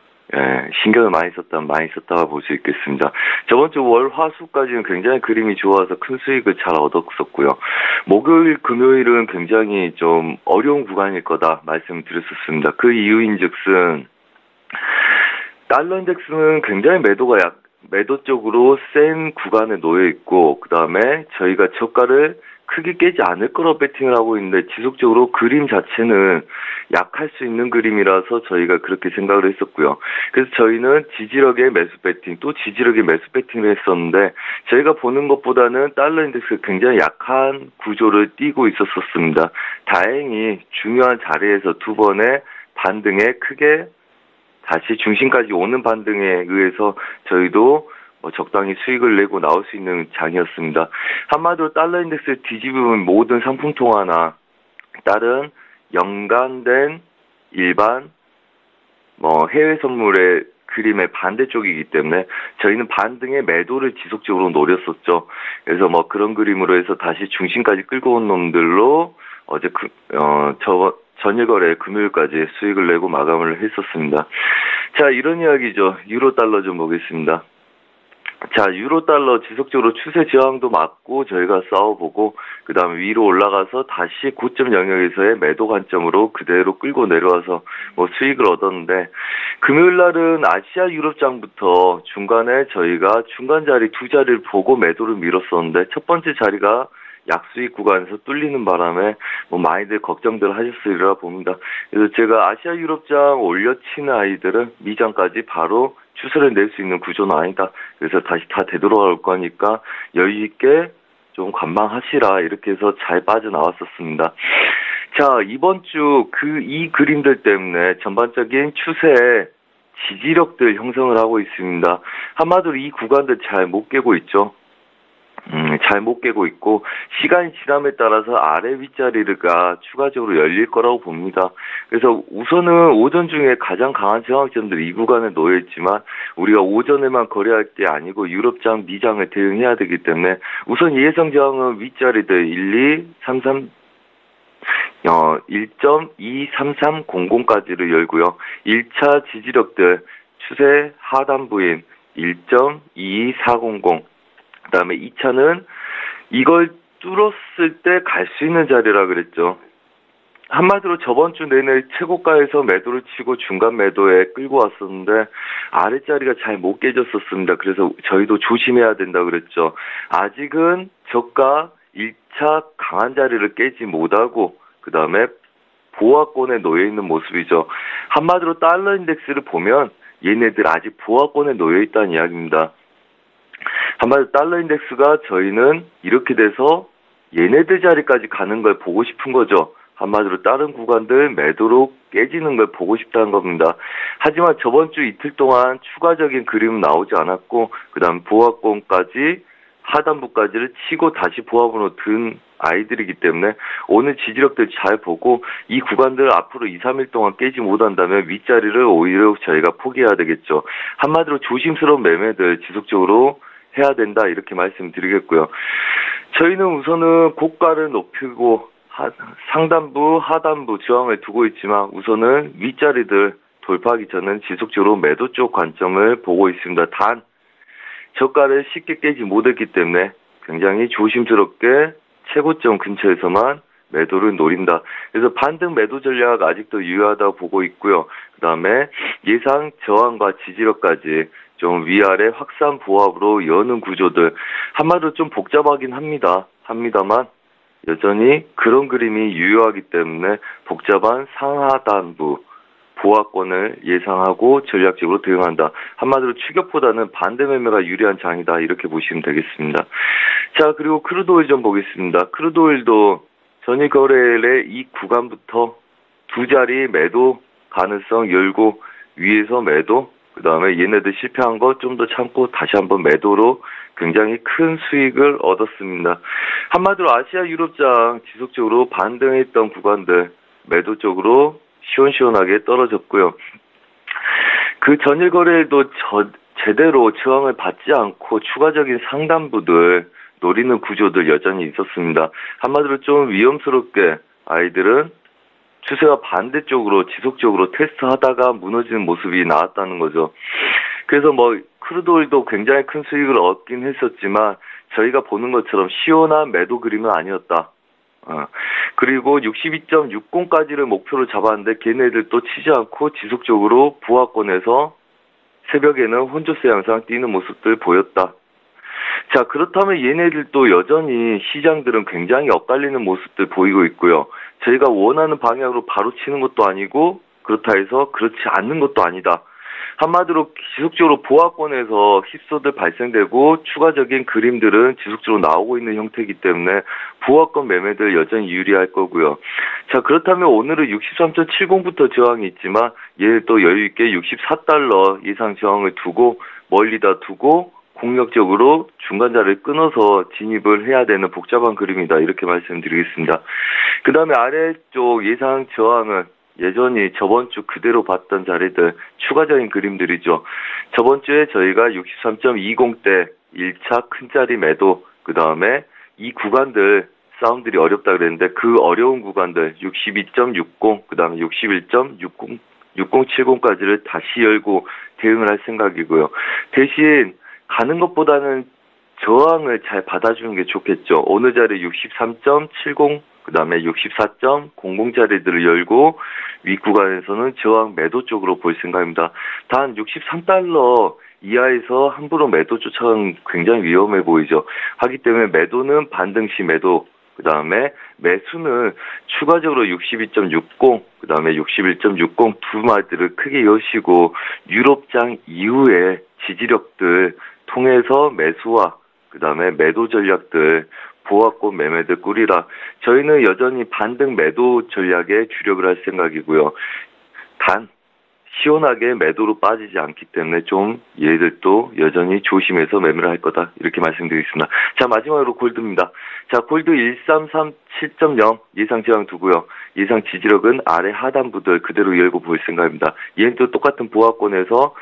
신경을 많이 썼다 볼 수 있겠습니다. 저번 주 월, 화, 수까지는 굉장히 그림이 좋아서 큰 수익을 잘 얻었었고요. 목요일, 금요일은 굉장히 좀 어려운 구간일 거다 말씀드렸었습니다. 그 이유인즉슨 달러 인덱스는 굉장히 매도 쪽으로 센 구간에 놓여 있고, 그 다음에 저희가 저가를 크게 깨지 않을 거라고 배팅을 하고 있는데, 지속적으로 그림 자체는 약할 수 있는 그림이라서 저희가 그렇게 생각을 했었고요. 그래서 저희는 지지력의 매수 배팅, 또 지지력의 매수 배팅을 했었는데, 저희가 보는 것보다는 달러 인덱스가 굉장히 약한 구조를 띄고 있었습니다. 다행히 중요한 자리에서 두 번의 반등에 크게 다시 중심까지 오는 반등에 의해서 저희도 적당히 수익을 내고 나올 수 있는 장이었습니다. 한마디로 달러 인덱스를 뒤집으면 모든 상품통화나 다른 연관된 일반 해외 선물의 그림의 반대쪽이기 때문에 저희는 반등의 매도를 지속적으로 노렸었죠. 그래서 그런 그림으로 해서 다시 중심까지 끌고 온 놈들로 어제 전일 거래 금요일까지 수익을 내고 마감을 했었습니다. 자, 이런 이야기죠. 유로 달러 좀 보겠습니다. 자, 유로 달러 지속적으로 추세 저항도 맞고 저희가 싸워보고, 그 다음에 위로 올라가서 다시 고점 영역에서의 매도 관점으로 그대로 끌고 내려와서 수익을 얻었는데, 금요일 날은 아시아 유럽장부터 중간에 저희가 중간 자리 두 자리를 보고 매도를 밀었었는데, 첫 번째 자리가 약수익 구간에서 뚫리는 바람에 많이들 걱정들 하셨으리라 봅니다. 그래서 제가 아시아 유럽장 올려치는 아이들은 미장까지 바로 추세를 낼 수 있는 구조는 아니다. 그래서 다시 다 되돌아올 거니까 여유 있게 좀 관망하시라, 이렇게 해서 잘 빠져나왔었습니다. 자, 이번 주 이 그림들 때문에 전반적인 추세에 지지력들 형성을 하고 있습니다. 한마디로 이 구간들 잘 못 깨고 있죠. 잘 못 깨고 있고, 시간이 지남에 따라서 아래 윗자리가 추가적으로 열릴 거라고 봅니다. 그래서 우선은 오전 중에 가장 강한 저항점들이 이 구간에 놓여 있지만, 우리가 오전에만 거래할 게 아니고 유럽장, 미장을 대응해야 되기 때문에 우선 예상 저항은 윗자리들 1.23300까지를 열고요. 1차 지지력들 추세 하단부인 1.22400, 그 다음에 2차는 이걸 뚫었을 때 갈 수 있는 자리라 그랬죠. 한마디로 저번 주 내내 최고가에서 매도를 치고 중간 매도에 끌고 왔었는데 아랫자리가 잘 못 깨졌었습니다. 그래서 저희도 조심해야 된다 그랬죠. 아직은 저가 1차 강한 자리를 깨지 못하고 그 다음에 보합권에 놓여 있는 모습이죠. 한마디로 달러 인덱스를 보면 얘네들 아직 보합권에 놓여 있다는 이야기입니다. 한마디로 달러 인덱스가 저희는 이렇게 돼서 얘네들 자리까지 가는 걸 보고 싶은 거죠. 한마디로 다른 구간들 매도로 깨지는 걸 보고 싶다는 겁니다. 하지만 저번 주 이틀 동안 추가적인 그림은 나오지 않았고, 그 다음 보합권까지 하단부까지를 치고 다시 보합으로 든 아이들이기 때문에 오늘 지지력들 잘 보고 이 구간들 앞으로 2, 3일 동안 깨지 못한다면 윗자리를 오히려 저희가 포기해야 되겠죠. 한마디로 조심스러운 매매들 지속적으로 해야 된다, 이렇게 말씀드리겠고요. 저희는 우선은 고가를 높이고 상단부, 하단부 저항을 두고 있지만 우선은 윗자리들 돌파하기 전은 지속적으로 매도 쪽 관점을 보고 있습니다. 단 저가를 쉽게 깨지 못했기 때문에 굉장히 조심스럽게 최고점 근처에서만 매도를 노린다. 그래서 반등 매도 전략 아직도 유효하다고 보고 있고요. 그 다음에 예상 저항과 지지력까지 좀 위아래 확산 보합으로 여는 구조들, 한마디로 좀 복잡하긴 합니다만 여전히 그런 그림이 유효하기 때문에 복잡한 상하단부 보합권을 예상하고 전략적으로 대응한다. 한마디로 추격보다는 반대 매매가 유리한 장이다, 이렇게 보시면 되겠습니다. 자, 그리고 크루드 오일 좀 보겠습니다. 크루드 오일도 전일 거래일에 이 구간부터 두 자리 매도 가능성 열고 위에서 매도, 그 다음에 얘네들 실패한 거 좀 더 참고 다시 한번 매도로 굉장히 큰 수익을 얻었습니다. 한마디로 아시아 유럽장 지속적으로 반등했던 구간들 매도 쪽으로 시원시원하게 떨어졌고요. 그 전일 거래에도 제대로 저항을 받지 않고 추가적인 상단부들 노리는 구조들 여전히 있었습니다. 한마디로 좀 위험스럽게 아이들은 추세와 반대쪽으로 지속적으로 테스트하다가 무너지는 모습이 나왔다는 거죠. 그래서 크루드 오일도 굉장히 큰 수익을 얻긴 했었지만 저희가 보는 것처럼 시원한 매도 그림은 아니었다. 그리고 62.60까지를 목표로 잡았는데 걔네들 또 치지 않고 지속적으로 부하권에서 새벽에는 혼조세 양상 뛰는 모습들 보였다. 자, 그렇다면 얘네들도 여전히 시장들은 굉장히 엇갈리는 모습들 보이고 있고요. 저희가 원하는 방향으로 바로 치는 것도 아니고 그렇다 해서 그렇지 않는 것도 아니다. 한마디로 지속적으로 보합권에서 힙소들 발생되고 추가적인 그림들은 지속적으로 나오고 있는 형태이기 때문에 보합권 매매들 여전히 유리할 거고요. 자, 그렇다면 오늘은 63.70부터 저항이 있지만 얘 또 여유있게 64달러 예상 저항을 두고 멀리다 두고 공격적으로 중간자를 끊어서 진입을 해야 되는 복잡한 그림이다. 이렇게 말씀드리겠습니다. 그 다음에 아래쪽 예상 저항은 여전히 저번 주 그대로 봤던 자리들, 추가적인 그림들이죠. 저번 주에 저희가 63.20대 1차 큰자리 매도, 그 다음에 이 구간들 싸움들이 어렵다 그랬는데 그 어려운 구간들 62.60, 그 다음에 61.60, 6070까지를 다시 열고 대응을 할 생각이고요. 대신 가는 것보다는 저항을 잘 받아주는 게 좋겠죠. 어느 자리 63.70, 그 다음에 64.00 자리들을 열고 윗구간에서는 저항 매도 쪽으로 볼 생각입니다. 단 63달러 이하에서 함부로 매도 쫓아가는 굉장히 위험해 보이죠. 하기 때문에 매도는 반등 시 매도, 그 다음에 매수는 추가적으로 62.60, 그 다음에 61.60 두 마디를 크게 여시고 유럽장 이후에 지지력들 통해서 매수와 그 다음에 매도 전략들 보합권 매매들 꾸리라. 저희는 여전히 반등 매도 전략에 주력을 할 생각이고요. 단 시원하게 매도로 빠지지 않기 때문에 좀 얘들도 여전히 조심해서 매매를 할 거다. 이렇게 말씀드리겠습니다. 자, 마지막으로 골드입니다. 자, 골드 1337.0 예상 저항 두고요. 예상 지지력은 아래 하단부들 그대로 열고 볼 생각입니다. 얘는 또 똑같은 보합권에서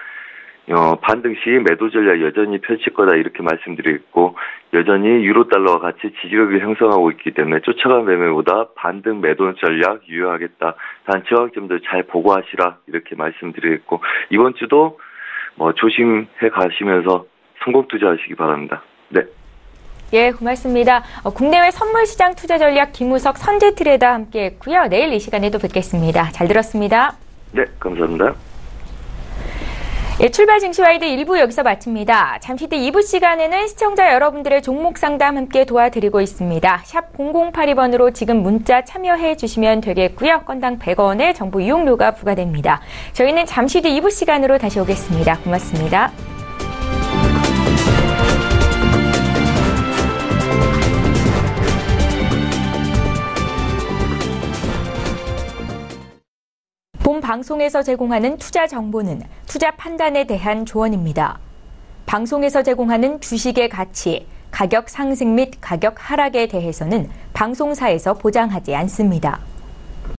반등 시 매도 전략 여전히 펼칠 거다 이렇게 말씀드리겠고 여전히 유로 달러와 같이 지지력을 형성하고 있기 때문에 쫓아간 매매보다 반등 매도 전략 유효하겠다. 단 저항점들 잘 보고 하시라 이렇게 말씀드리겠고 이번 주도 조심해 가시면서 성공 투자하시기 바랍니다. 네. 예, 고맙습니다. 국내외 선물시장 투자 전략 김우석 선제트레이더 함께했고요. 내일 이 시간에도 뵙겠습니다. 잘 들었습니다. 네, 감사합니다. 예, 출발 증시와이드 1부 여기서 마칩니다. 잠시 뒤 2부 시간에는 시청자 여러분들의 종목 상담 함께 도와드리고 있습니다. 샵 0082번으로 지금 문자 참여해 주시면 되겠고요. 건당 100원의 정보 이용료가 부과됩니다. 저희는 잠시 뒤 2부 시간으로 다시 오겠습니다. 고맙습니다. 본 방송에서 제공하는 투자 정보는 투자 판단에 대한 조언입니다. 방송에서 제공하는 주식의 가치, 가격 상승 및 가격 하락에 대해서는 방송사에서 보장하지 않습니다.